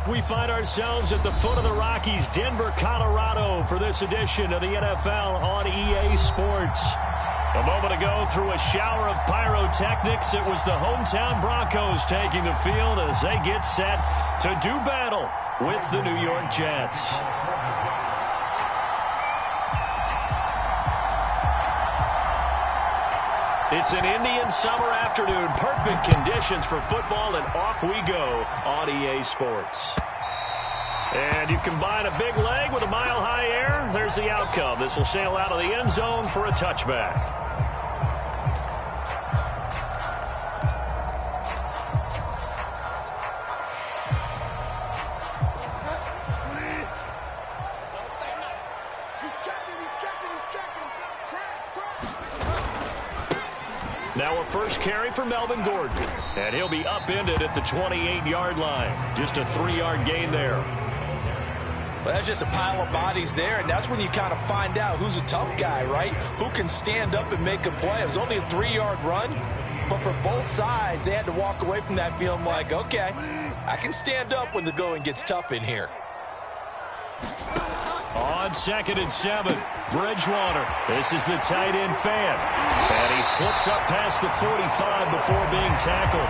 We find ourselves at the foot of the Rockies, Denver, Colorado, for this edition of the NFL on EA Sports. A moment ago, through a shower of pyrotechnics, it was the hometown Broncos taking the field as they get set to do battle with the New York Jets. It's an Indian summer afternoon. Perfect conditions for football, and off we go on EA Sports. And you combine a big leg with a mile-high air, there's the outcome. This will sail out of the end zone for a touchback. Now a first carry for Melvin Gordon, and he'll be upended at the 28-yard line. Just a 3-yard gain there. Well, that's just a pile of bodies there, and that's when you kind of find out who's a tough guy, right? Who can stand up and make a play. It was only a 3-yard run, but for both sides, they had to walk away from that feeling like, okay, I can stand up when the going gets tough in here. On 2nd and 7, Bridgewater. This is the tight end fan. And he slips up past the 45 before being tackled.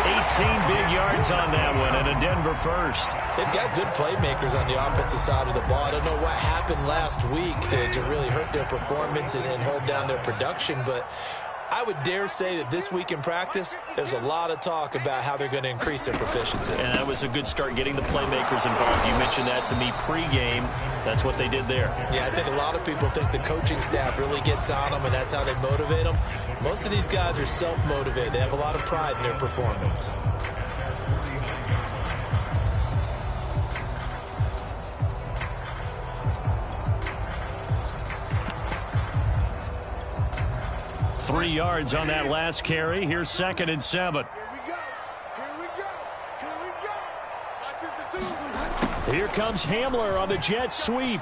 18 big yards on that one, and a Denver first. They've got good playmakers on the offensive side of the ball. I don't know what happened last week to really hurt their performance and hold down their production, but I would dare say that this week in practice, there's a lot of talk about how they're going to increase their proficiency. And that was a good start, getting the playmakers involved. You mentioned that to me pregame. That's what they did there. Yeah, I think a lot of people think the coaching staff really gets on them, and that's how they motivate them. Most of these guys are self-motivated. They have a lot of pride in their performance. Three yards on that last carry. Here's 2nd and 7. Here comes Hamler on the jet sweep.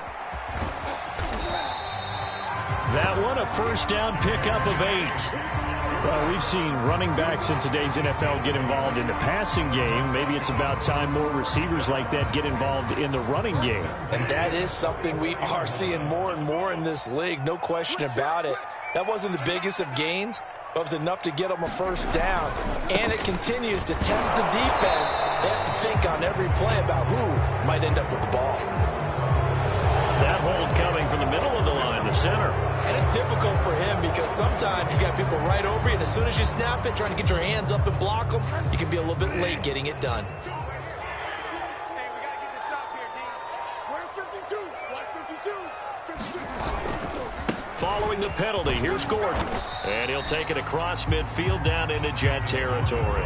That one, a first down pickup of 8. Well, we've seen running backs in today's NFL get involved in the passing game. Maybe it's about time more receivers like that get involved in the running game. And that is something we are seeing more and more in this league, no question about it. That wasn't the biggest of gains, but it was enough to get them a first down. And it continues to test the defense. They have to think on every play about who might end up with the ball. That hold coming from the middle of the line, the center. And it's difficult for him because sometimes you got people right over you, and as soon as you snap it, trying to get your hands up and block them, you can be a little bit late getting it done. Following the penalty, here's Gordon. And he'll take it across midfield down into Jet territory.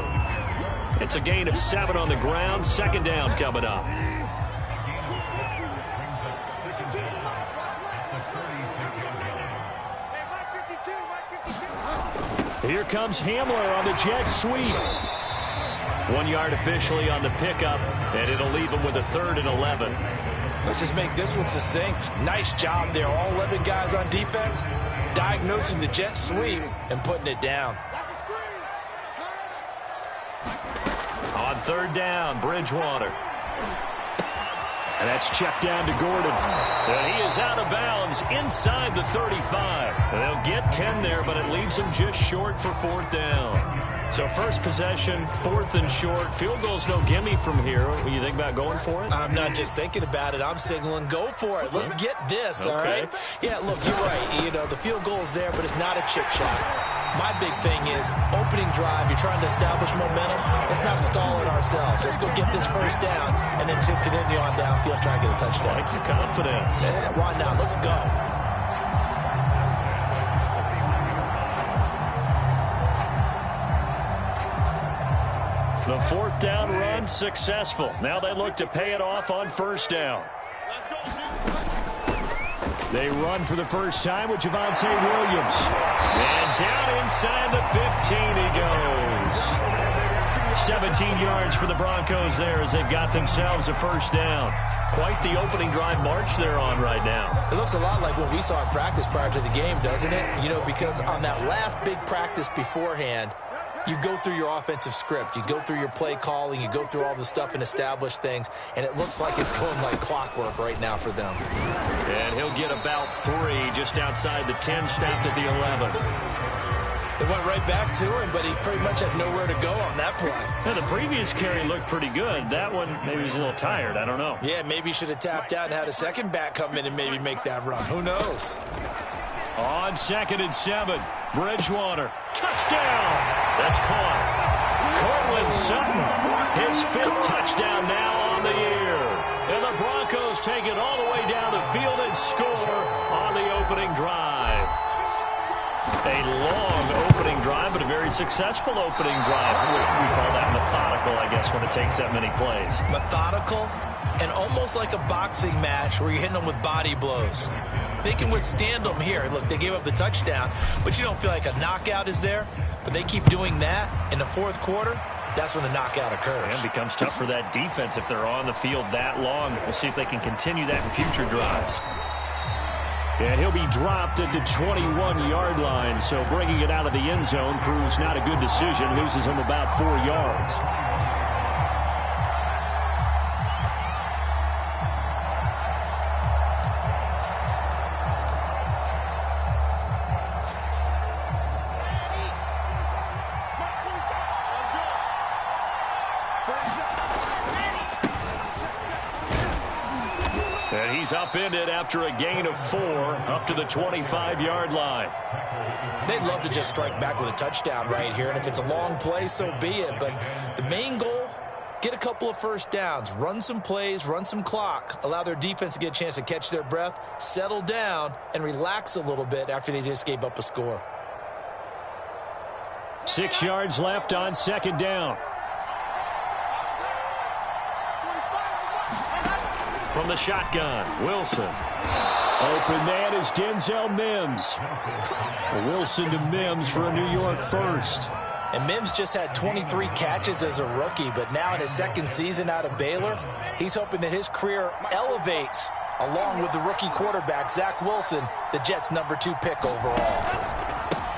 It's a gain of 7 on the ground. 2nd down coming up. Here comes Hamler on the jet sweep. 1 yard officially on the pickup, and it'll leave him with a 3rd and 11. Let's just make this one succinct. Nice job there. All 11 guys on defense diagnosing the jet sweep and putting it down. On 3rd down, Bridgewater. And that's checked down to Gordon. And he is out of bounds inside the 35. They'll get 10 there, but it leaves them just short for 4th down. So first possession, 4th and short. Field goal's no gimme from here. What do you think about going for it? I'm not just thinking about it. I'm signaling go for it. Let's get this, all right? Yeah, look, you're right. You know, the field goal's there, but it's not a chip shot. My big thing is opening drive. You're trying to establish momentum. Let's not stall it ourselves. Let's go get this first down and then continue on downfield, try and get a touchdown. I like your confidence. Yeah, why not? Let's go. The 4th down run successful. Now they look to pay it off on 1st down. They run for the first time with Javonte Williams. And down inside the 15 he goes. 17 yards for the Broncos there as they've got themselves a first down. Quite the opening drive march they're on right now. It looks a lot like what we saw in practice prior to the game, doesn't it? You know, because on that last big practice beforehand, you go through your offensive script. You go through your play calling. You go through all the stuff and establish things, and it looks like it's going like clockwork right now for them. And he'll get about 3 just outside the 10, snapped at the 11. It went right back to him, but he pretty much had nowhere to go on that play. Yeah, the previous carry looked pretty good. That one, maybe he was a little tired. I don't know. Yeah, maybe he should have tapped out and had a second back come in and maybe make that run. Who knows? On 2nd and 7, Bridgewater. Touchdown! That's caught. Cortland Sutton, his 5th touchdown now on the year. And the Broncos take it all the way down the field and score on the opening drive. A long opening drive, but a very successful opening drive. We call that methodical, I guess, when it takes that many plays. Methodical and almost like a boxing match where you're hitting them with body blows. They can withstand them here. Look, they gave up the touchdown, but you don't feel like a knockout is there. But they keep doing that in the 4th quarter. That's when the knockout occurs. And it becomes tough for that defense if they're on the field that long. We'll see if they can continue that in future drives. And he'll be dropped at the 21-yard line, so bringing it out of the end zone proves not a good decision. Loses him about 4 yards. And he's upended after a gain of 4 up to the 25-yard line. They'd love to just strike back with a touchdown right here, and if it's a long play, so be it. But the main goal, get a couple of first downs, run some plays, run some clock, allow their defense to get a chance to catch their breath, settle down, and relax a little bit after they just gave up a score. 6 yards left on 2nd down. From the shotgun, Wilson. Open man is Denzel Mims. Wilson to Mims for a New York first. And Mims just had 23 catches as a rookie, but now in his 2nd season out of Baylor, he's hoping that his career elevates along with the rookie quarterback, Zach Wilson, the Jets' number 2 pick overall.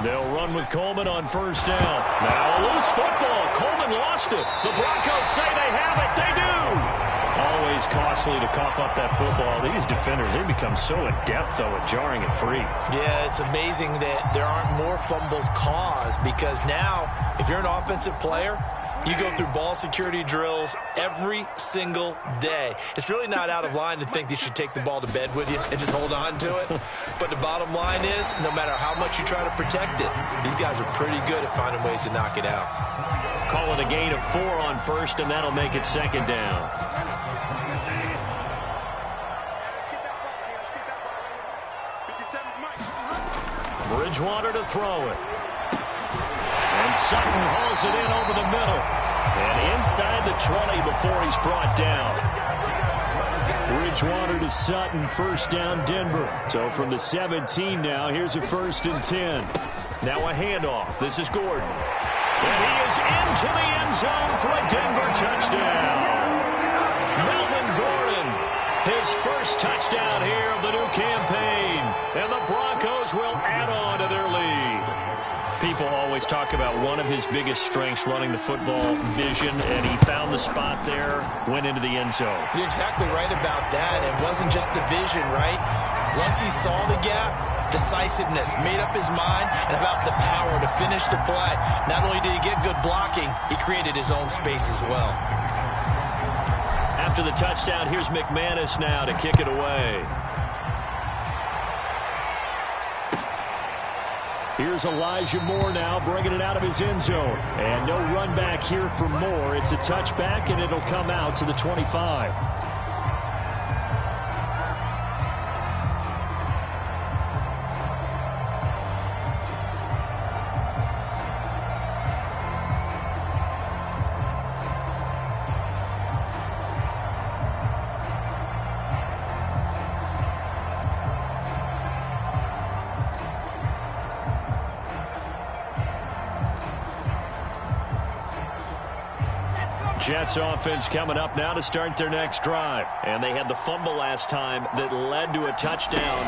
They'll run with Coleman on 1st down. Now a loose football. Coleman lost it. The Broncos say they have it. They do. Always costly to cough up that football. These defenders, they become so adept, though, at jarring it free. Yeah, it's amazing that there aren't more fumbles caused because now, if you're an offensive player, you go through ball security drills every single day. It's really not out of line to think that you should take the ball to bed with you and just hold on to it. But the bottom line is, no matter how much you try to protect it, these guys are pretty good at finding ways to knock it out. Call it a gain of 4 on 1st, and that'll make it 2nd down. Bridgewater to throw it. And Sutton hauls it in over the middle. And inside the 20 before he's brought down. Bridgewater to Sutton, 1st down Denver. So from the 17 now, here's a 1st and 10. Now a handoff. This is Gordon. And he is into the end zone for a Denver touchdown. Melvin Gordon, his 1st touchdown here of the new campaign. And the Broncos will add on to their lead. People always talk about one of his biggest strengths, running the football, vision, and he found the spot there, went into the end zone. You're exactly right about that. It wasn't just the vision, right? Once he saw the gap, decisiveness, made up his mind, and about the power to finish the play. Not only did he get good blocking, he created his own space as well. After the touchdown, here's McManus now to kick it away. Here's Elijah Moore now, bringing it out of his end zone. And no run back here for Moore. It's a touchback, and it'll come out to the 25. Jets offense coming up now to start their next drive. And they had the fumble last time that led to a touchdown.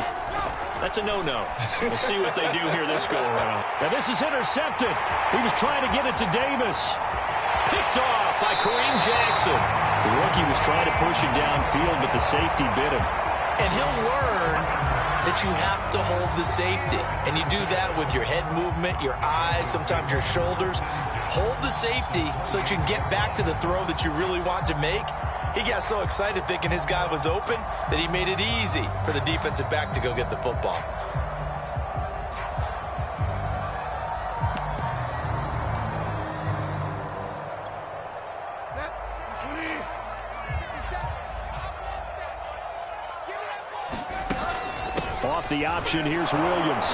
That's a no-no. We'll see what they do here this go-around. Now this is intercepted. He was trying to get it to Davis. Picked off by Kareem Jackson. The rookie was trying to push him downfield, but the safety bit him. And he'll learn that you have to hold the safety. And you do that with your head movement, your eyes, sometimes your shoulders. Hold the safety so that you can get back to the throw that you really want to make. He got so excited thinking his guy was open that he made it easy for the defensive back to go get the football. Off the option, here's Williams.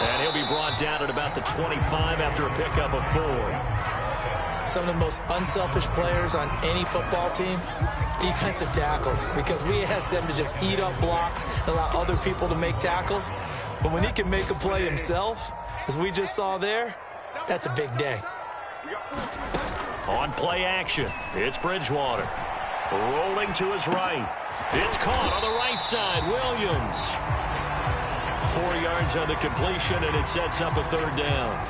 And he'll be brought down at about the 25 after a pickup of 4. Some of the most unselfish players on any football team, defensive tackles, because we ask them to just eat up blocks and allow other people to make tackles. But when he can make a play himself, as we just saw there, that's a big day. On play action, it's Bridgewater. Rolling to his right. It's caught on the right side, Williams. 4 yards on the completion, and it sets up a 3rd down.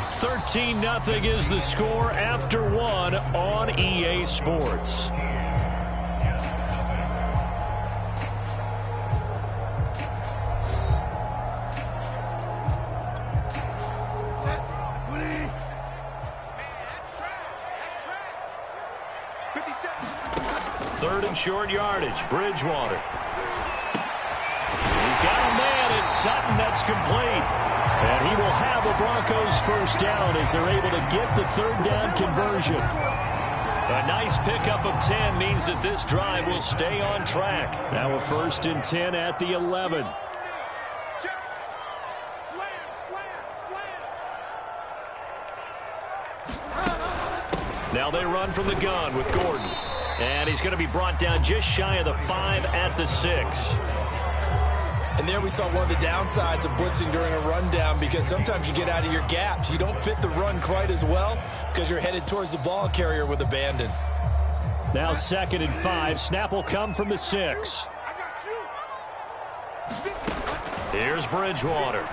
13-0 is the score after 1 on EA Sports. Third and short yardage, Bridgewater. He's got a man, it's Sutton, that's complete. And he will have a Broncos first down as they're able to get the 3rd down conversion. A nice pickup of 10 means that this drive will stay on track. Now a 1st and 10 at the 11. Now they run from the gun with Gordon. And he's going to be brought down just shy of the 5 at the 6. And there we saw one of the downsides of blitzing during a rundown, because sometimes you get out of your gaps. You don't fit the run quite as well because you're headed towards the ball carrier with abandon. Now 2nd and 5. Snap will come from the 6. Here's Bridgewater.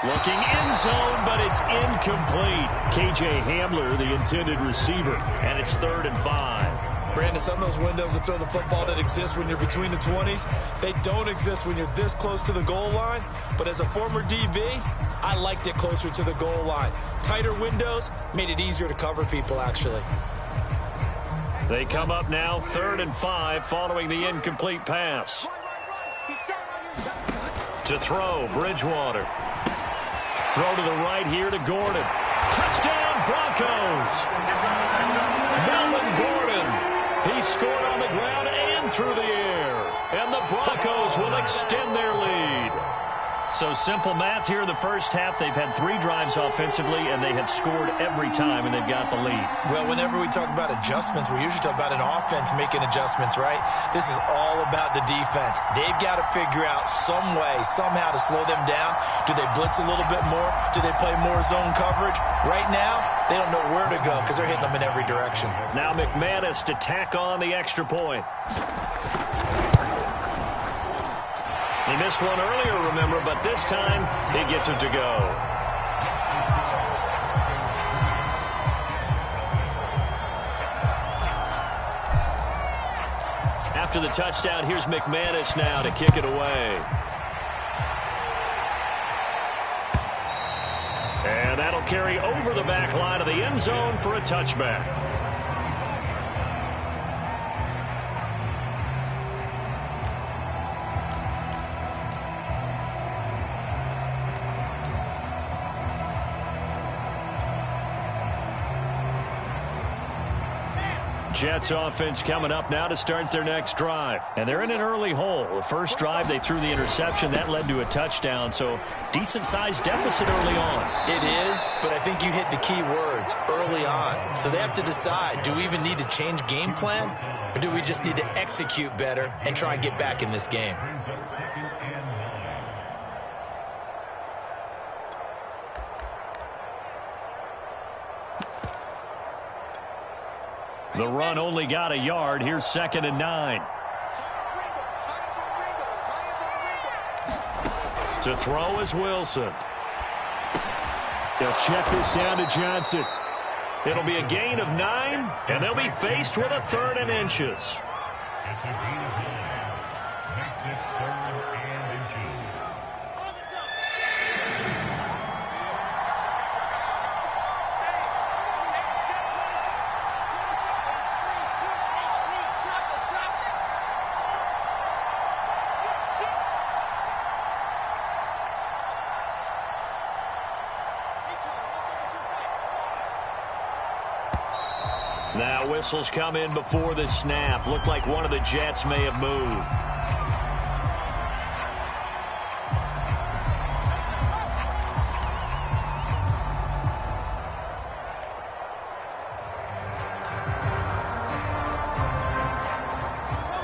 Looking end zone, but it's incomplete. KJ Hamler, the intended receiver. And it's 3rd and 5. Brandon, some of those windows to throw the football that exist when you're between the 20s, they don't exist when you're this close to the goal line. But as a former DB, I liked it closer to the goal line. Tighter windows made it easier to cover people, actually. They come up now 3rd and 5 following the incomplete pass. To throw, Bridgewater. Throw to the right here to Gordon. Touchdown, Broncos! Melvin Gordon. He scored on the ground and through the air. And the Broncos will extend their lead. So simple math here in the first half. They've had 3 drives offensively, and they have scored every time, and they've got the lead. Well, whenever we talk about adjustments, we usually talk about an offense making adjustments, right? This is all about the defense. They've got to figure out some way, somehow to slow them down. Do they blitz a little bit more? Do they play more zone coverage? Right now, they don't know where to go because they're hitting them in every direction. Now McManus to tack on the extra point. He missed one earlier, remember, but this time he gets it to go. After the touchdown, here's McManus now to kick it away. And that'll carry over the back line of the end zone for a touchback. Jets offense coming up now to start their next drive. And they're in an early hole. The first drive, they threw the interception. That led to a touchdown, so decent-sized deficit early on. It is, but I think you hit the key words, early on. So they have to decide, do we even need to change game plan, or do we just need to execute better and try and get back in this game? The run only got a yard. Here's 2nd and 9. To throw is Wilson. They'll check this down to Johnson. It'll be a gain of 9, and they'll be faced with a 3rd and inches. Now whistles come in before the snap. Looked like one of the Jets may have moved.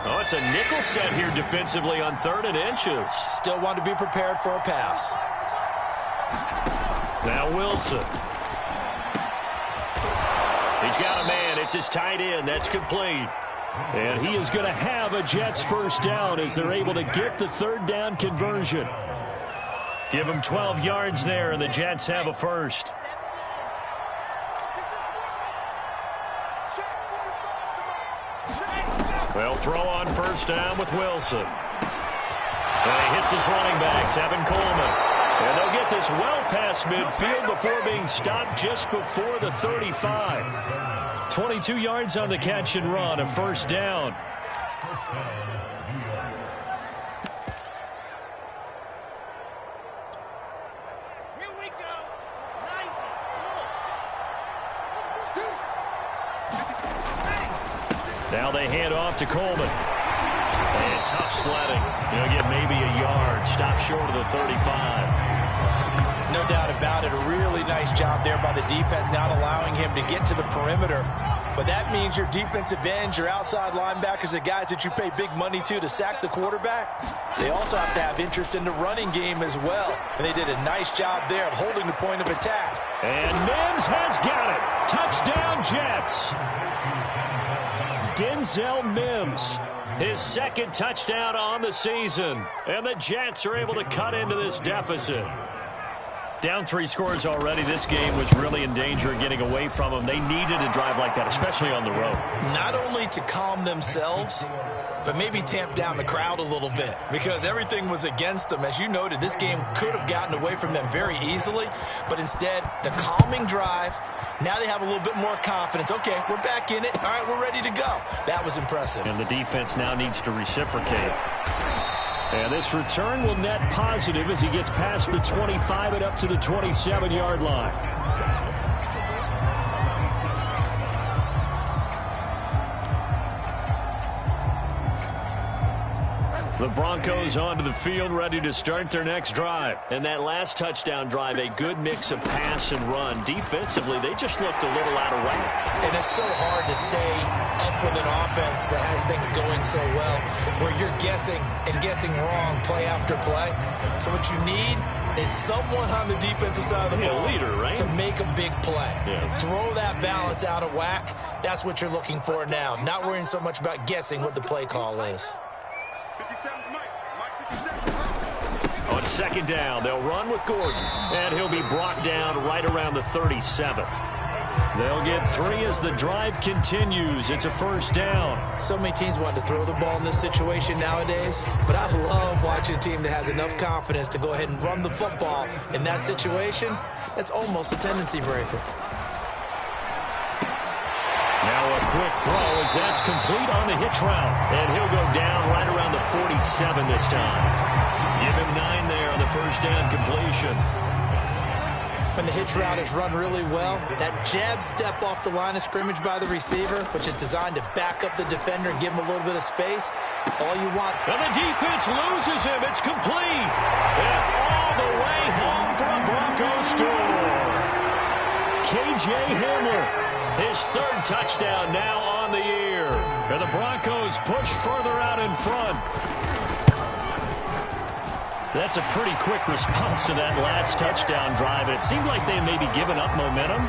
Oh, it's a nickel set here defensively on 3rd and inches. Still want to be prepared for a pass. Now Wilson. He's got a man. It's his tight end. That's complete. And he is going to have a Jets 1st down as they're able to get the 3rd down conversion. Give them 12 yards there, and the Jets have a 1st. They'll throw on 1st down with Wilson. And he hits his running back, Tevin Coleman. And they'll get this well past midfield before being stopped just before the 35. 22 yards on the catch and run, a 1st down. Here we go. 90. Now they hand off to Coleman. And tough sledding. He'll get maybe a yard. Stop short of the 35. No doubt about it. A really nice job there by the defense, not allowing him to get to the perimeter. But that means your defensive ends, your outside linebackers, the guys that you pay big money to sack the quarterback, they also have to have interest in the running game as well. And they did a nice job there of holding the point of attack. And Mims has got it. Touchdown, Jets. Denzel Mims. His 2nd touchdown on the season. And the Jets are able to cut into this deficit. Down 3 scores already. This game was really in danger of getting away from them. They needed a drive like that, especially on the road. Not only to calm themselves, but maybe tamp down the crowd a little bit because everything was against them. As you noted, this game could have gotten away from them very easily, but instead, the calming drive, now they have a little bit more confidence. Okay, we're back in it. All right, we're ready to go. That was impressive. And the defense now needs to reciprocate. And this return will net positive as he gets past the 25 and up to the 27-yard line. The Broncos onto the field, ready to start their next drive. And that last touchdown drive, a good mix of pass and run. Defensively, they just looked a little out of whack. And it's so hard to stay up with an offense that has things going so well, where you're guessing and guessing wrong play after play. So what you need is someone on the defensive side of the ball leader, right? to make a big play. Yeah. Throw that balance out of whack. That's what you're looking for now. Not worrying so much about guessing what the play call is. On 2nd down, they'll run with Gordon, and he'll be brought down right around the 37. They'll get 3 as the drive continues. It's a 1st down. So many teams want to throw the ball in this situation nowadays, but I love watching a team that has enough confidence to go ahead and run the football in that situation. That's almost a tendency breaker. Now a quick throw as that's complete on the hitch route, and he'll go down right around the 47 this time. Give him 9 there on the 1st down completion. When the hitch route is run really well, that jab step off the line of scrimmage by the receiver, which is designed to back up the defender and give him a little bit of space, all you want. And the defense loses him. It's complete. And all the way home for a Broncos score. K.J. Hamler, his 3rd touchdown now on the year. And the Broncos push further out in front. That's a pretty quick response to that last touchdown drive. It seemed like they may be giving up momentum.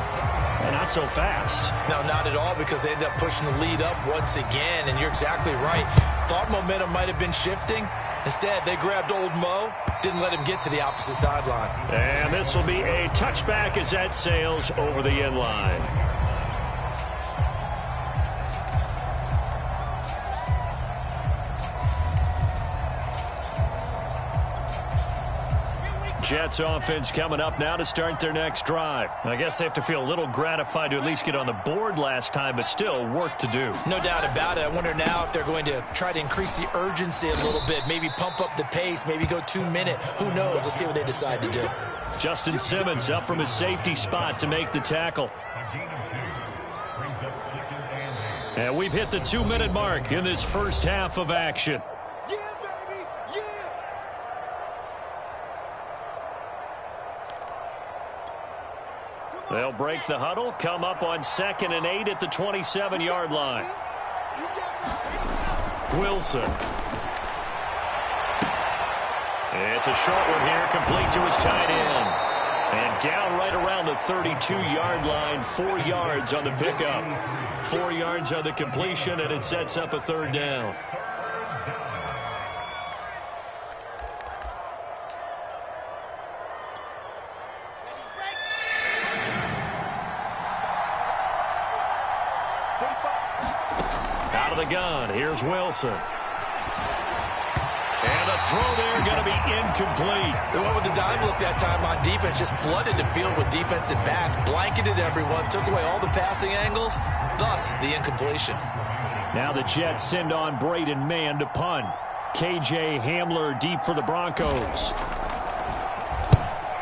not so fast. No, not at all, because they ended up pushing the lead up once again, and you're exactly right. Thought momentum might have been shifting. Instead, they grabbed old Mo, didn't let him get to the opposite sideline. And this will be a touchback as that sails over the end line. Jets offense coming up now to start their next drive. I guess they have to feel a little gratified to at least get on the board last time, but still work to do. No doubt about it. I wonder now if they're going to try to increase the urgency a little bit, maybe pump up the pace, maybe go 2 minute. Who knows? Let's see what they decide to do. Justin Simmons up from his safety spot to make the tackle. And we've hit the 2-minute mark in this first half of action. They'll break the huddle, come up on 2nd and 8 at the 27-yard line. Wilson. It's a short one here, complete to his tight end. And down right around the 32-yard line, 4 yards on the pickup. 4 yards on the completion, and it sets up a 3rd down. Gun. Here's Wilson. And a throw there going to be incomplete. They went with the dime look that time on defense, just flooded the field with defensive backs, blanketed everyone, took away all the passing angles, thus the incompletion. Now the Jets send on Braden Mann to punt. KJ Hamler deep for the Broncos.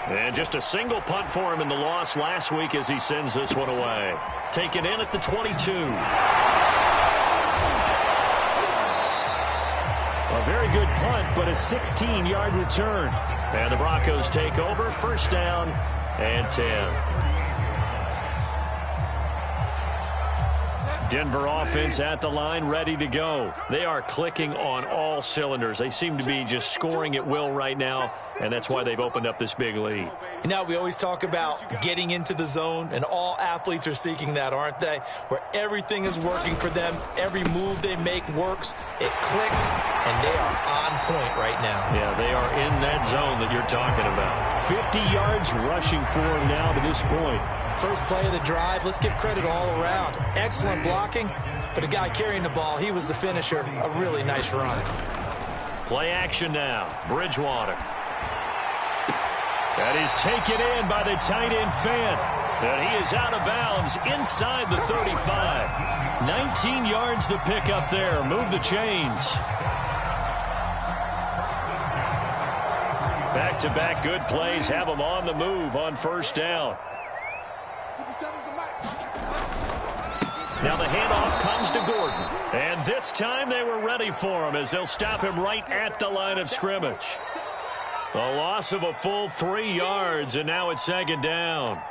And just a single punt for him in the loss last week as he sends this one away. Taken in at the 22. A very good punt, but a 16-yard return. And the Broncos take over, 1st down and 10. Denver offense at the line, ready to go. They are clicking on all cylinders. They seem to be just scoring at will right now, and that's why they've opened up this big lead. You know, we always talk about getting into the zone, and all athletes are seeking that, aren't they? Where everything is working for them, every move they make works, it clicks, and they are on point right now. Yeah, they are in that zone that you're talking about. 50 yards rushing for them now to this point. First play of the drive, let's give credit all around. Excellent blocking, but the guy carrying the ball, he was the finisher. A really nice run. Play action now. Bridgewater. That is taken in by the tight end Fant. And he is out of bounds inside the 35. 19 yards the pickup there. Move the chains. Back-to-back good plays have them on the move on 1st down. Now the handoff comes to Gordon. And this time they were ready for him as they'll stop him right at the line of scrimmage. A loss of a full 3 yards, and now it's 2nd down.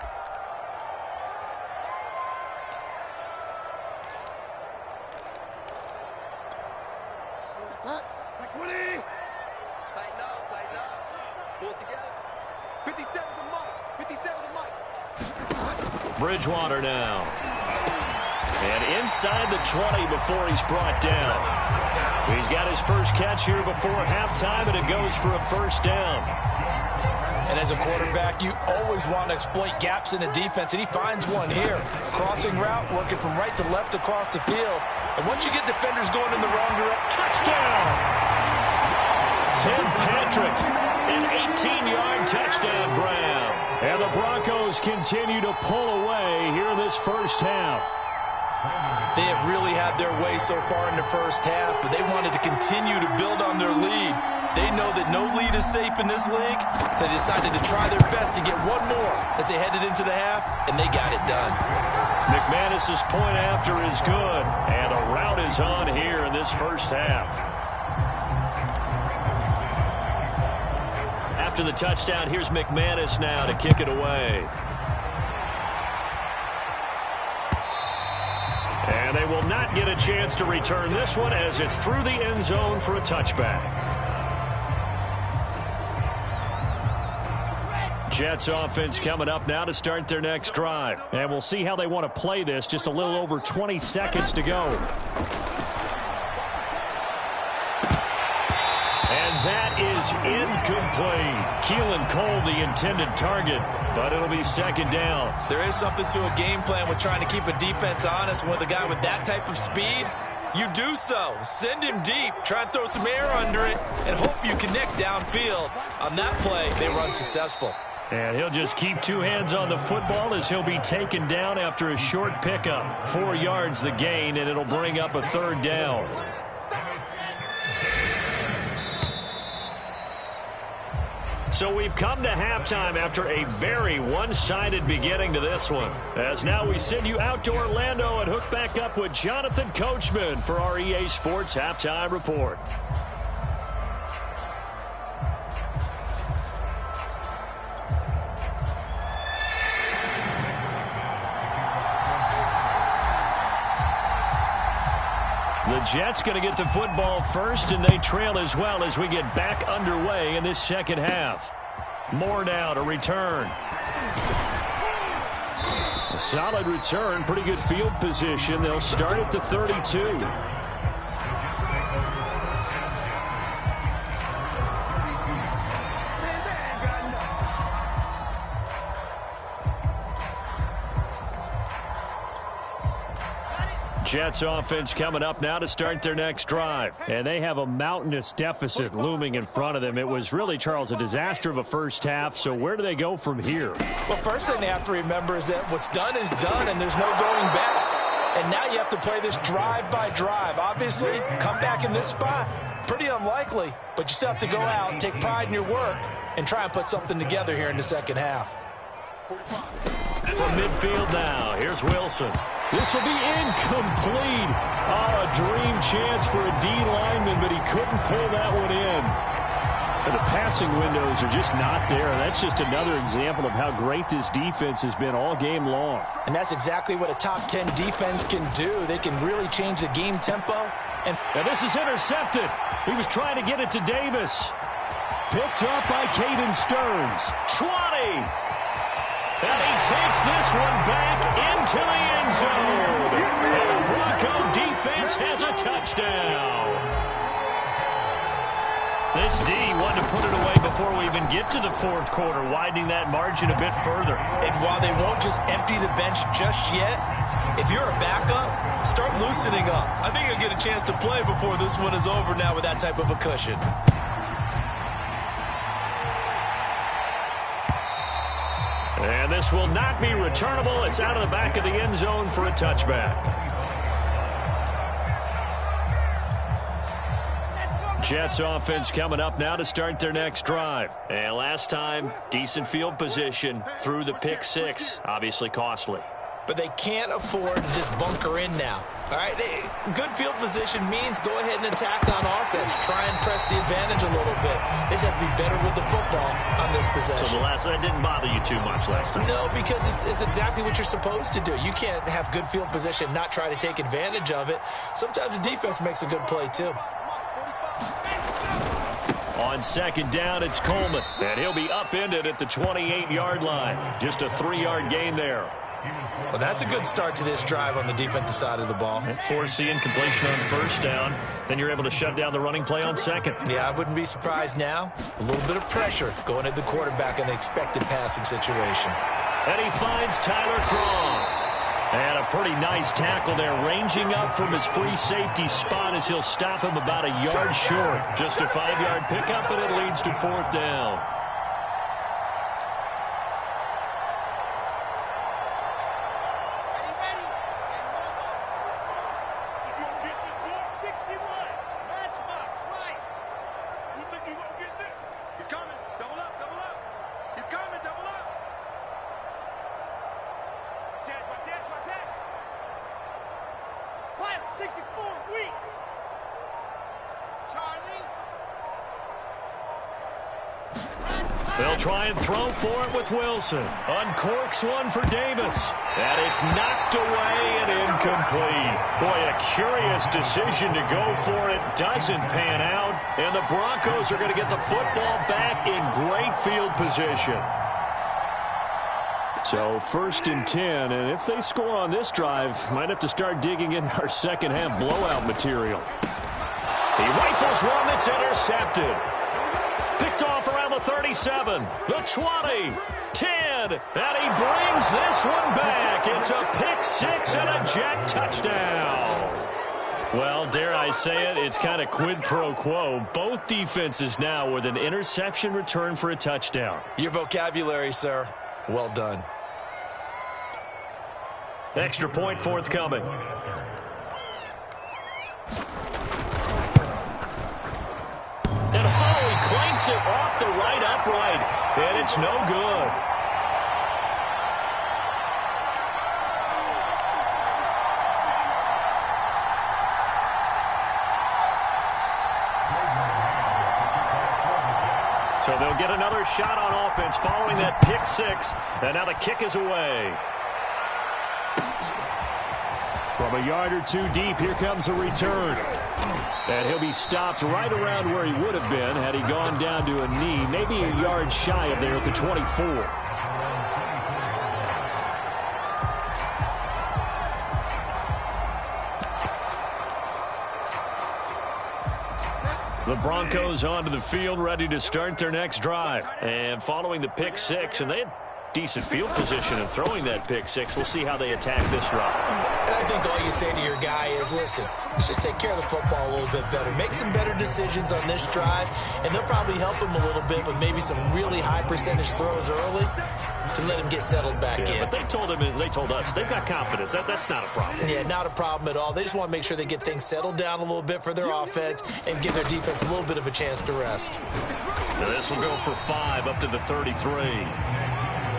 Tighten up. Pull it together. 57 the mark. 57 the mark. Bridgewater now. And inside the 20 before he's brought down. He's got his first catch here before halftime, and it goes for a 1st down. And as a quarterback, you always want to exploit gaps in the defense, and he finds one here. Crossing route, working from right to left across the field. And once you get defenders going in the wrong direction, touchdown! Tim Patrick, an 18-yard touchdown grab. And the Broncos continue to pull away here in this first half. They have really had their way so far in the first half, but they wanted to continue to build on their lead. They know that no lead is safe in this league, so they decided to try their best to get one more as they headed into the half, and they got it done. McManus's point after is good, and a rout is on here in this first half. After the touchdown, here's McManus now to kick it away. And they will not get a chance to return this one as it's through the end zone for a touchback. Jets offense coming up now to start their next drive. And we'll see how they want to play this. Just a little over 20 seconds to go. And that is incomplete. Keelan Cole, the intended target, but it'll be second down. There is something to a game plan with trying to keep a defense honest. With a guy with that type of speed, you do so. Send him deep. Try and throw some air under it and hope you connect downfield. On that play, they were unsuccessful. And he'll just keep two hands on the football as he'll be taken down after a short pickup. 4 yards the gain, and it'll bring up a third down. So we've come to halftime after a very one-sided beginning to this one. As now we send you out to Orlando and hook back up with Jonathan Coachman for our EA Sports Halftime Report. The Jets going to get the football first, and they trail as well as we get back underway in this second half. Moore now to return. A solid return, pretty good field position. They'll start at the 32. Jets offense coming up now to start their next drive. And they have a mountainous deficit looming in front of them. It was really, Charles, a disaster of a first half. So where do they go from here? Well, first thing they have to remember is that what's done is done, and there's no going back. And now you have to play this drive by drive. Obviously, come back in this spot, pretty unlikely. But you still have to go out and take pride in your work and try and put something together here in the second half. From midfield now, here's Wilson. This will be incomplete. Oh, a dream chance for a D lineman, but he couldn't pull that one in. And the passing windows are just not there. That's just another example of how great this defense has been all game long. And that's exactly what a top 10 defense can do. They can really change the game tempo. And this is intercepted. He was trying to get it to Davis. Picked up by Caden Stearns. 20. And he takes this one back into the end zone. And the Bronco defense has a touchdown. This D wanted to put it away before we even get to the fourth quarter, widening that margin a bit further. And while they won't just empty the bench just yet, if you're a backup, start loosening up. I think you'll get a chance to play before this one is over now with that type of a cushion. And this will not be returnable. It's out of the back of the end zone for a touchback. Jets offense coming up now to start their next drive. And last time, decent field position through the pick six. Obviously costly. But they can't afford to just bunker in now. All right, good field position means go ahead and attack on offense. Try and press the advantage a little bit. They just have to be better with the football on this possession. So that didn't bother you too much last time? No, because it's exactly what you're supposed to do. You can't have good field position, not try to take advantage of it. Sometimes the defense makes a good play, too. On second down, it's Coleman. And he'll be upended at the 28-yard line. Just a 3-yard gain there. Well, that's a good start to this drive on the defensive side of the ball. Force incompletion on first down. Then you're able to shut down the running play on second. Yeah, I wouldn't be surprised now. A little bit of pressure going at the quarterback in an expected passing situation. And he finds Tyler Croft. And a pretty nice tackle there, ranging up from his free safety spot as he'll stop him about a yard short. Just a 5-yard pickup, and it leads to fourth down. They'll try and throw for it with Wilson. Uncorks one for Davis. And it's knocked away and incomplete. Boy, a curious decision to go for it. Doesn't pan out. And the Broncos are going to get the football back in great field position. So 1st and 10, and if they score on this drive, might have to start digging in our second half blowout material. He rifles one that's intercepted. Picked off around the 37, the 20, 10, and he brings this one back. It's a pick six and a Jet touchdown. Well, dare I say it, it's kind of quid pro quo. Both defenses now with an interception return for a touchdown. Your vocabulary, sir. Well done. Extra point forthcoming. And Holloway clanks it off the right upright, and it's no good. So they'll get another shot on offense following that pick six, and now the kick is away. From a yard or two deep, here comes a return. And he'll be stopped right around where he would have been had he gone down to a knee, maybe a yard shy of there at the 24. The Broncos onto the field, ready to start their next drive. And following the pick six, and they had decent field position in throwing that pick six. We'll see how they attack this drive. And I think all you say to your guy is, listen, let's just take care of the football a little bit better. Make some better decisions on this drive, and they'll probably help him a little bit with maybe some really high percentage throws early to let him get settled back in. But they told us they've got confidence. That's not a problem. Yeah, not a problem at all. They just want to make sure they get things settled down a little bit for their offense and give their defense a little bit of a chance to rest. Now this will go for 5 up to the 33.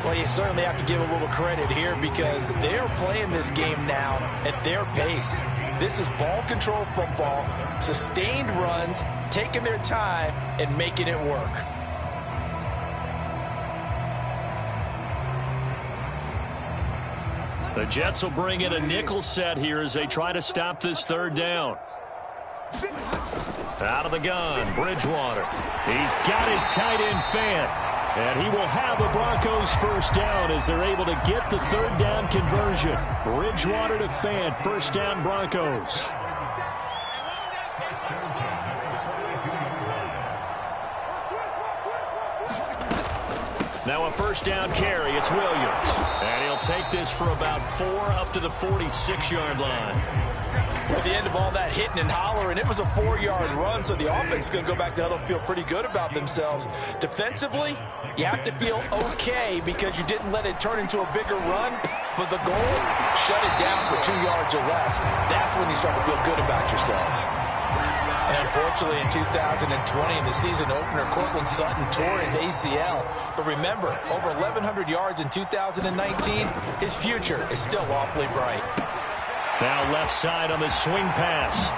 Well, you certainly have to give a little credit here because they're playing this game now at their pace. This is ball control football, sustained runs, taking their time, and making it work. The Jets will bring in a nickel set here as they try to stop this third down. Out of the gun, Bridgewater. He's got his tight end Fant. And he will have the Broncos first down as they're able to get the third down conversion. Bridgewater to Fant, first down Broncos. Now a first down carry, it's Williams. And he'll take this for about 4 up to the 46-yard line. At the end of all that hitting and hollering, it was a 4-yard run, so the offense is going to go back to huddle and feel pretty good about themselves. Defensively, you have to feel okay because you didn't let it turn into a bigger run, but the goal, shut it down for 2 yards or less. That's when you start to feel good about yourselves. And unfortunately, in 2020, in the season opener, Cortland Sutton tore his ACL. But remember, over 1,100 yards in 2019, his future is still awfully bright. Now left side on the swing pass.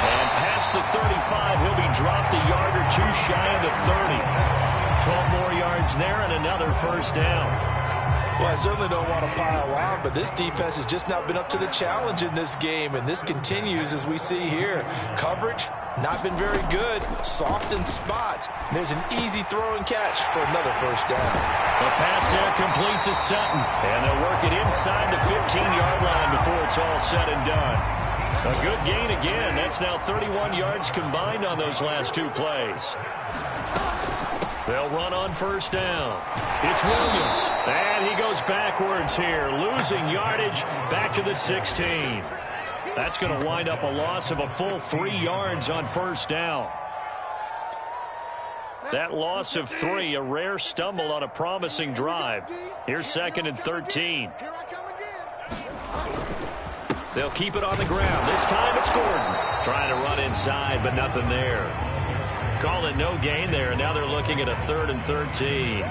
And past the 35, he'll be dropped a yard or two shy of the 30. 12 more yards there and another first down. Well, I certainly don't want to pile on, but this defense has just not been up to the challenge in this game, and this continues as we see here. Coverage, not been very good. Soft in spots. There's an easy throw and catch for another first down. The pass there complete to Sutton, and they'll work it inside the 15-yard line before it's all said and done. A good gain again. That's now 31 yards combined on those last 2 plays. They'll run on first down. It's Williams, and he goes backwards here, losing yardage back to the 16. That's going to wind up a loss of a full 3 yards on first down. That loss of 3, a rare stumble on a promising drive. Here's 2nd and 13. They'll keep it on the ground. This time it's Gordon. Trying to run inside, but nothing there. Call it no gain there, and now they're looking at a 3rd and 13.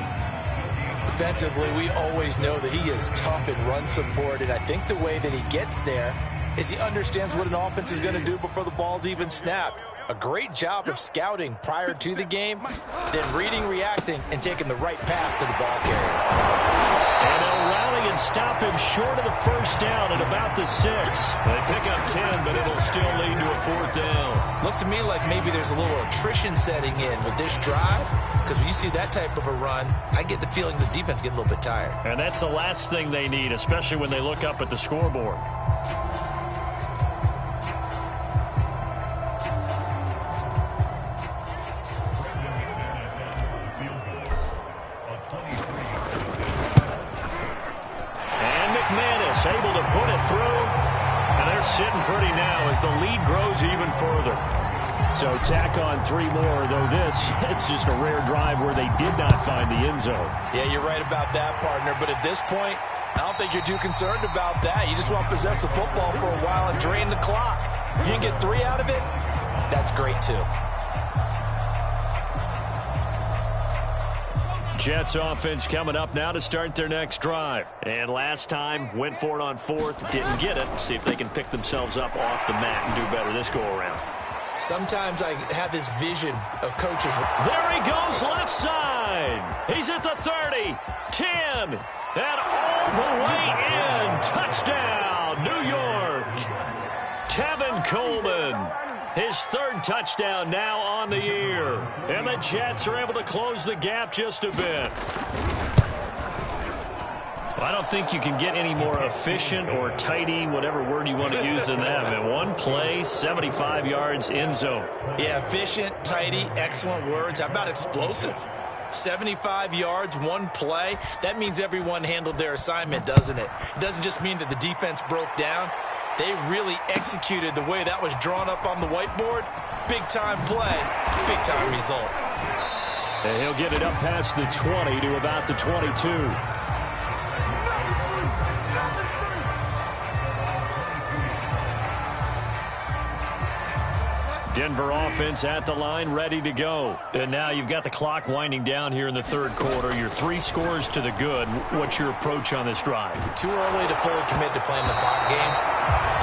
Defensively, we always know that he is tough in run support, and I think the way that he gets there is he understands what an offense is going to do before the ball's even snapped. A great job of scouting prior to the game, then reading, reacting, and taking the right path to the ball carrier. And they'll rally and can stop him short of the first down at about the 6. They pick up 10, but it'll still lead to a 4th down. Looks to me like maybe there's a little attrition setting in with this drive, because when you see that type of a run, I get the feeling the defense getting a little bit tired. And that's the last thing they need, especially when they look up at the scoreboard. Able to put it through, and they're sitting pretty now as the lead grows even further. So tack on 3 more, though it's just a rare drive where they did not find the end zone. Yeah, you're right about that, partner, but at this point, I don't think you're too concerned about that. You just want to possess the football for a while and drain the clock. If you can get 3 out of it, that's great too. Jets offense coming up now to start their next drive. And last time, went for it on 4th, didn't get it. See if they can pick themselves up off the mat and do better this go-around. Sometimes I have this vision of coaches. There he goes, left side. He's at the 30, 10, and all the way in. Touchdown, New York. Tevin Coleman. His 3rd touchdown now on the year. And the Jets are able to close the gap just a bit. I don't think you can get any more efficient or tidy, whatever word you want to use in that. And 1 play, 75 yards, end zone. Yeah, efficient, tidy, excellent words. How about explosive? 75 yards, 1 play. That means everyone handled their assignment, doesn't it? It doesn't just mean that the defense broke down. They really executed the way that was drawn up on the whiteboard. Big-time play, big-time result. And he'll get it up past the 20 to about the 22. Denver offense at the line, ready to go. And now you've got the clock winding down here in the 3rd quarter. Your 3 scores to the good. What's your approach on this drive? Too early to fully commit to playing the clock game.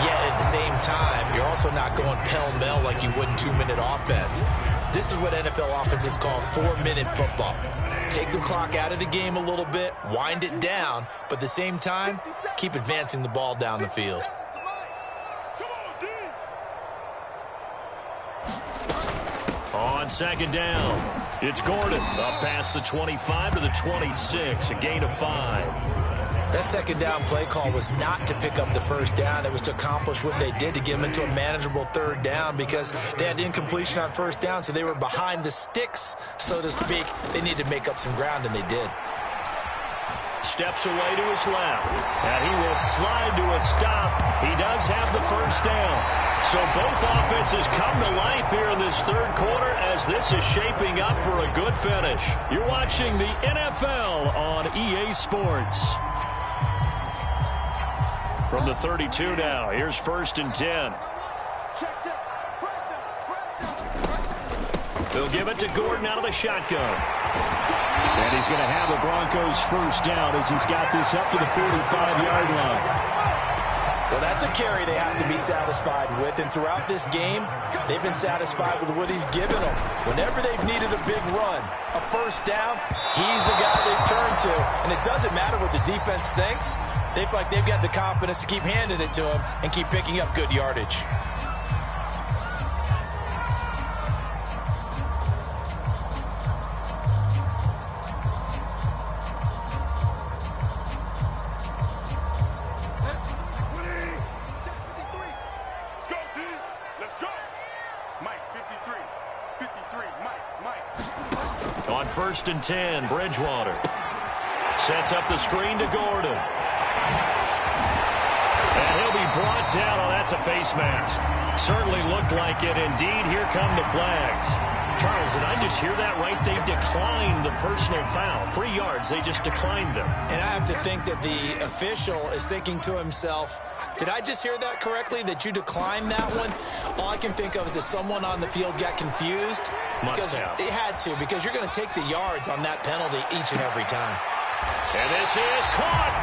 Yet at the same time, you're also not going pell-mell like you would in 2-minute offense. This is what NFL offenses call 4-minute football. Take the clock out of the game a little bit, wind it down, but at the same time, keep advancing the ball down the field. On 2nd down, it's Gordon up past the 25 to the 26, a gain of 5. That 2nd down play call was not to pick up the 1st down. It was to accomplish what they did, to get them into a manageable 3rd down, because they had incompletion on 1st down, so they were behind the sticks, so to speak. They needed to make up some ground, and they did. Steps away to his left, and he will slide to a stop. He does have the 1st down. So both offenses come to life here in this 3rd quarter as this is shaping up for a good finish. You're watching the NFL on EA Sports. From the 32 now, here's 1st and 10. They'll give it to Gordon out of the shotgun. And he's going to have the Broncos 1st down as he's got this up to the 45-yard line. Well, that's a carry they have to be satisfied with, and throughout this game, they've been satisfied with what he's given them. Whenever they've needed a big run, a 1st down, he's the guy they turn to, and it doesn't matter what the defense thinks. They feel like they've got the confidence to keep handing it to him and keep picking up good yardage. On 1st and 10, Bridgewater sets up the screen to Gordon. And he'll be brought down. Oh, that's a face mask. Certainly looked like it. Indeed, here come the flags. Charles, did I just hear that right? They declined the personal foul. 3 yards, they just declined them. And I have to think that the official is thinking to himself, did I just hear that correctly, that you declined that one? All I can think of is that someone on the field got confused. Because they had to, because you're going to take the yards on that penalty each and every time. And this is caught.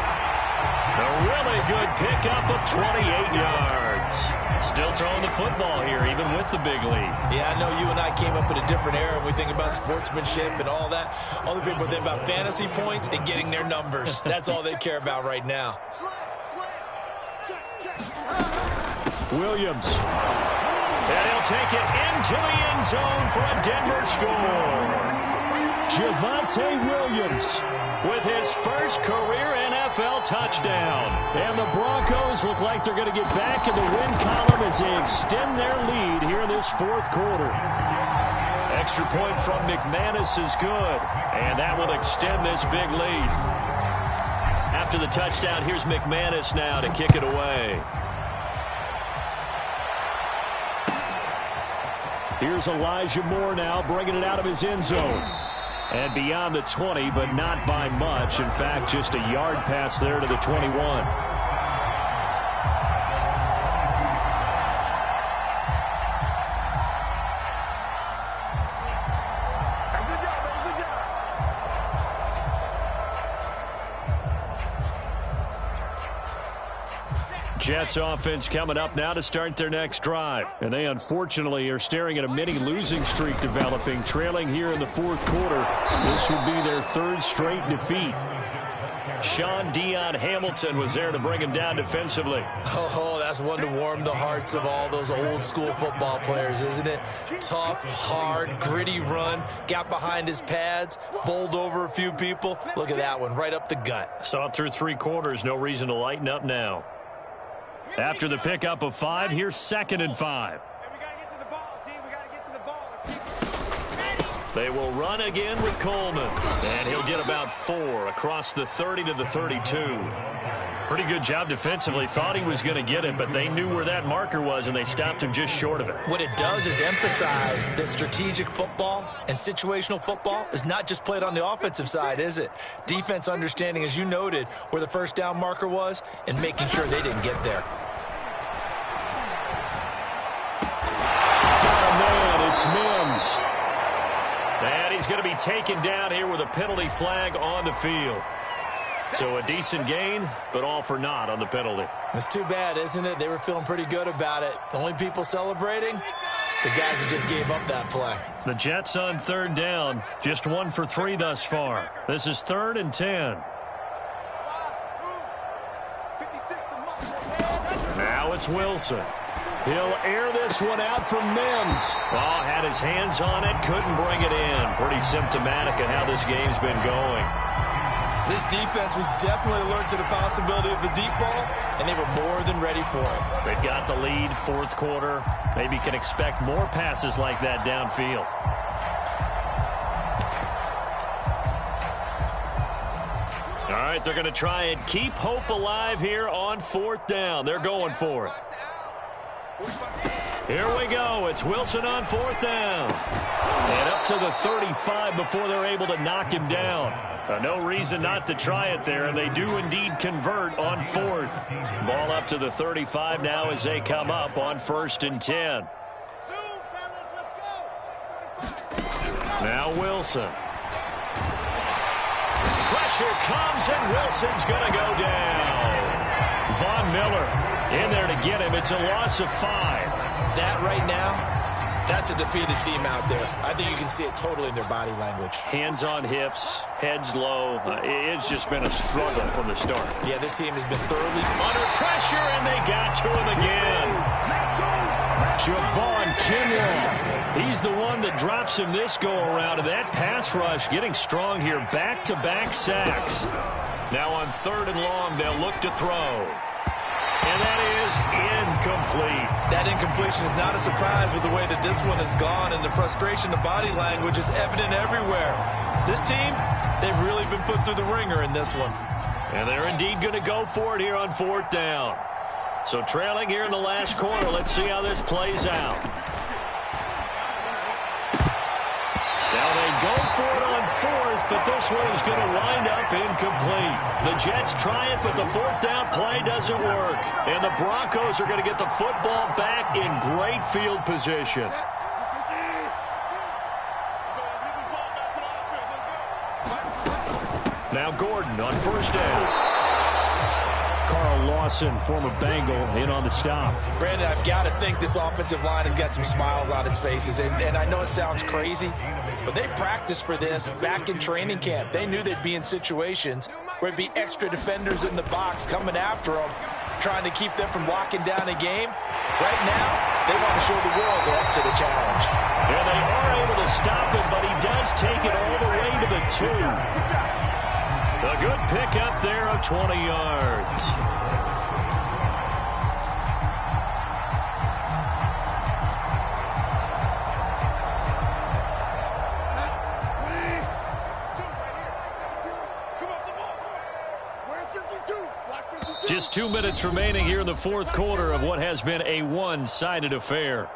A really a good pickup of 28 yards. Still throwing the football here, even with the big lead. Yeah, I know you and I came up in a different era when we think about sportsmanship and all that. Other people think about fantasy points and getting their numbers. That's all they care about right now. Williams. And he'll take it into the end zone for a Denver score. Javonte Williams with his first career NFL touchdown. And the Broncos look like they're going to get back in the win column as they extend their lead here in this fourth quarter. Extra point from McManus is good, and that will extend this big lead. After the touchdown, here's McManus now to kick it away. Here's Elijah Moore now bringing it out of his end zone. And beyond the 20, but not by much. In fact, just a yard pass there to the 21. Jets offense coming up now to start their next drive. And they unfortunately are staring at a mini losing streak developing, trailing here in the fourth quarter. This would be their third straight defeat. Sean Dion Hamilton was there to bring him down defensively. Oh, that's one to warm the hearts of all those old school football players, isn't it? Tough, hard, gritty run, got behind his pads, bowled over a few people. Look at that one, right up the gut. Saw it through three quarters, no reason to lighten up now. After the pickup of 5, here's 2nd and 5. They will run again with Coleman. And he'll get about 4 across the 30 to the 32. Pretty good job defensively. Thought he was going to get it, but they knew where that marker was, and they stopped him just short of it. What it does is emphasize that strategic football and situational football is not just played on the offensive side, is it? Defense understanding, as you noted, where the first down marker was and making sure they didn't get there. It's Mims. And he's going to be taken down here with a penalty flag on the field. So a decent gain, but all for naught on the penalty. It's too bad, isn't it? They were feeling pretty good about it. The only people celebrating, the guys who just gave up that play. The Jets on 3rd down, just 1 for 3 thus far. This is 3rd and 10. Now it's Wilson. He'll air this one out from Mims. Oh, had his hands on it, couldn't bring it in. Pretty symptomatic of how this game's been going. This defense was definitely alert to the possibility of the deep ball, and they were more than ready for it. They've got the lead, fourth quarter. Maybe can expect more passes like that downfield. All right, they're going to try and keep hope alive here on 4th down. They're going for it. Here we go. It's Wilson on 4th down. And up to the 35 before they're able to knock him down. No reason not to try it there, and they do indeed convert on 4th. Ball up to the 35 now as they come up on 1st and 10. Now Wilson. Pressure comes, and Wilson's going to go down. Von Miller in there to get him. It's a loss of 5. That right now, that's a defeated team out there. I think you can see it totally in their body language. Hands on hips, heads low. It's just been a struggle from the start. Yeah, this team has been thoroughly under pressure, and they got to him again. Javon Kinlaw. He's the one that drops him this go-around, and that pass rush getting strong here. Back-to-back sacks. Now on 3rd and long, they'll look to throw. And that is incomplete. That incompletion is not a surprise with the way that this one has gone, and the frustration, the body language is evident everywhere. This team, they've really been put through the ringer in this one. And they're indeed going to go for it here on 4th down. So trailing here in the last quarter, let's see how this plays out. Now they go for it on 4th, but this one is going to wind up incomplete. The Jets try it, but the 4th down play doesn't work. And the Broncos are going to get the football back in great field position. Now Gordon on 1st down. Carl Dawson, former Bengal, in on the stop. Brandon, I've got to think this offensive line has got some smiles on its faces. And I know it sounds crazy, but they practiced for this back in training camp. They knew they'd be in situations where it'd be extra defenders in the box coming after them, trying to keep them from locking down a game. Right now, they want to show the world they're up to the challenge. And they are able to stop him, but he does take it all the way to the 2. A good pickup there of 20 yards. Just 2 minutes remaining here in the fourth quarter of what has been a one-sided affair.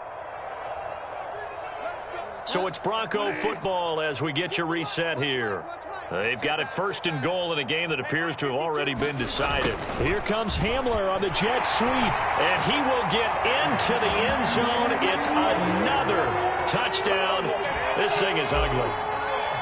So it's Bronco football as we get you reset here. They've got it first and goal in a game that appears to have already been decided. Here comes Hamler on the jet sweep, and he will get into the end zone. It's another touchdown. This thing is ugly.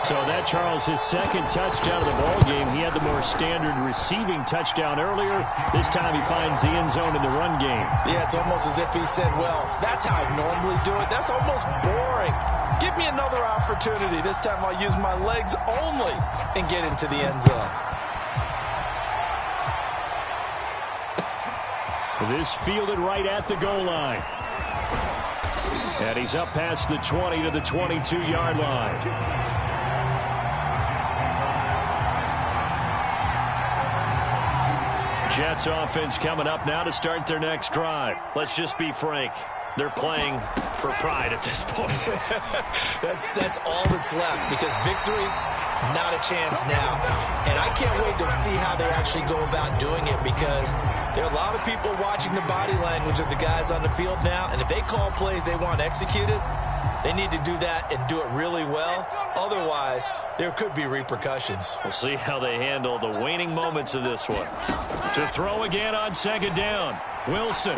So that, Charles, his second touchdown of the ball game. He had the more standard receiving touchdown earlier. This time he finds the end zone in the run game. Yeah, it's almost as if he said, well, that's how I normally do it. That's almost boring. Give me another opportunity. This time I'll use my legs only and get into the end zone. This fielded right at the goal line. And he's up past the 20 to the 22-yard line. Jets offense coming up now to start their next drive. Let's just be frank. They're playing for pride at this point. That's all that's left, because victory, not a chance now. And I can't wait to see how they actually go about doing it, because there are a lot of people watching the body language of the guys on the field now, and if they call plays they want executed, they need to do that and do it really well. Otherwise, there could be repercussions. We'll see how they handle the waning moments of this one. To throw again on second down. Wilson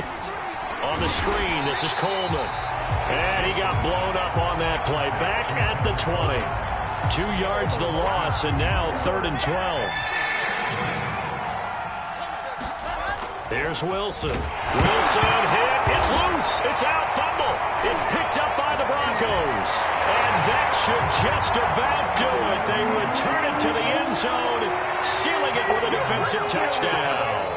on the screen. This is Coleman. And he got blown up on that play. Back at the 20. 2 yards the loss, and now 3rd and 12. Here's Wilson. Wilson hit. It's loose. It's out. Fumble. It's picked up by the Broncos. And that should just about do it. They return it to the end zone, sealing it with a defensive touchdown.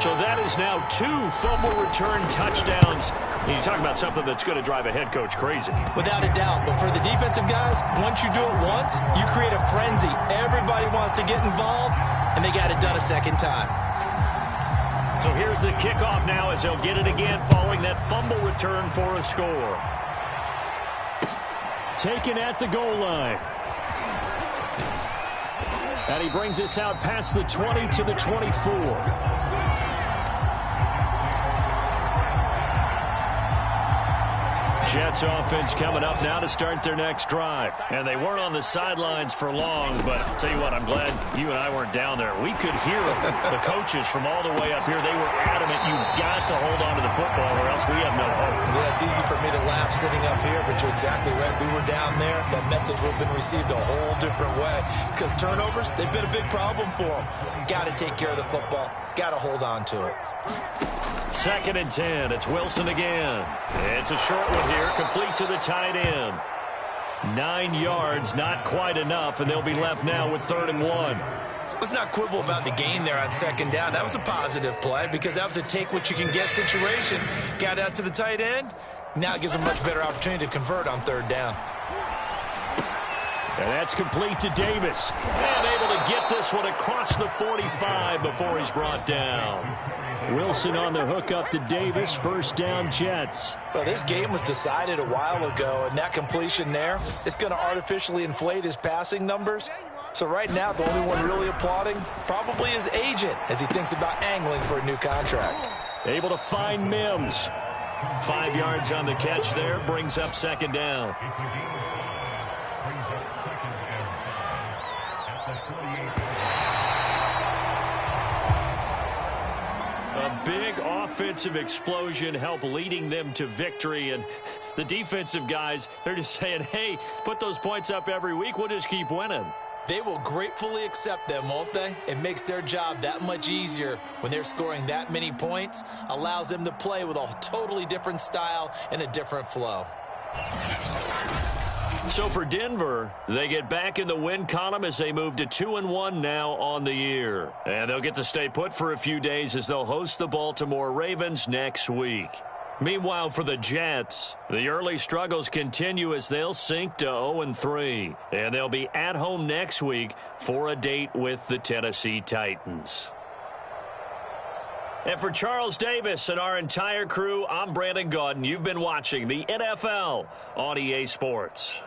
So that is now 2 fumble return touchdowns. And you talk about something that's going to drive a head coach crazy. Without a doubt. But for the defensive guys, once you do it once, you create a frenzy. Everybody wants to get involved, and they got it done a second time. So here's the kickoff now as they'll get it again following that fumble return for a score. Taken at the goal line. And he brings us out past the 20 to the 24. Jets offense coming up now to start their next drive. And they weren't on the sidelines for long, but I'll tell you what, I'm glad you and I weren't down there. We could hear the coaches from all the way up here. They were adamant, you've got to hold on to the football or else we have no hope. Yeah, it's easy for me to laugh sitting up here, but you're exactly right. We were down there. That message would have been received a whole different way, because turnovers, they've been a big problem for them. Got to take care of the football. Got to hold on to it. 2nd and 10. It's Wilson again. It's a short one here, complete to the tight end. 9 yards, not quite enough, and they'll be left now with 3rd and 1. Let's not quibble about the gain there on second down. That was a positive play, because that was a take what you can get situation. Got out to the tight end. Now it gives them a much better opportunity to convert on 3rd down. And that's complete to Davis. And able to get this one across the 45 before he's brought down. Wilson on the hook up to Davis. First down, Jets. Well, this game was decided a while ago, and that completion there is going to artificially inflate his passing numbers. So right now, the only one really applauding probably his agent as he thinks about angling for a new contract. Able to find Mims. 5 yards on the catch there. Brings up 2nd down. A big offensive explosion helped leading them to victory, and the defensive guys, they're just saying, hey, put those points up every week, we'll just keep winning. They will gratefully accept them, won't they? It makes their job that much easier when they're scoring that many points, allows them to play with a totally different style and a different flow. So for Denver, they get back in the win column as they move to 2-1 now on the year. And they'll get to stay put for a few days as they'll host the Baltimore Ravens next week. Meanwhile, for the Jets, the early struggles continue as they'll sink to 0-3. And they'll be at home next week for a date with the Tennessee Titans. And for Charles Davis and our entire crew, I'm Brandon Gaudin. You've been watching the NFL on EA Sports.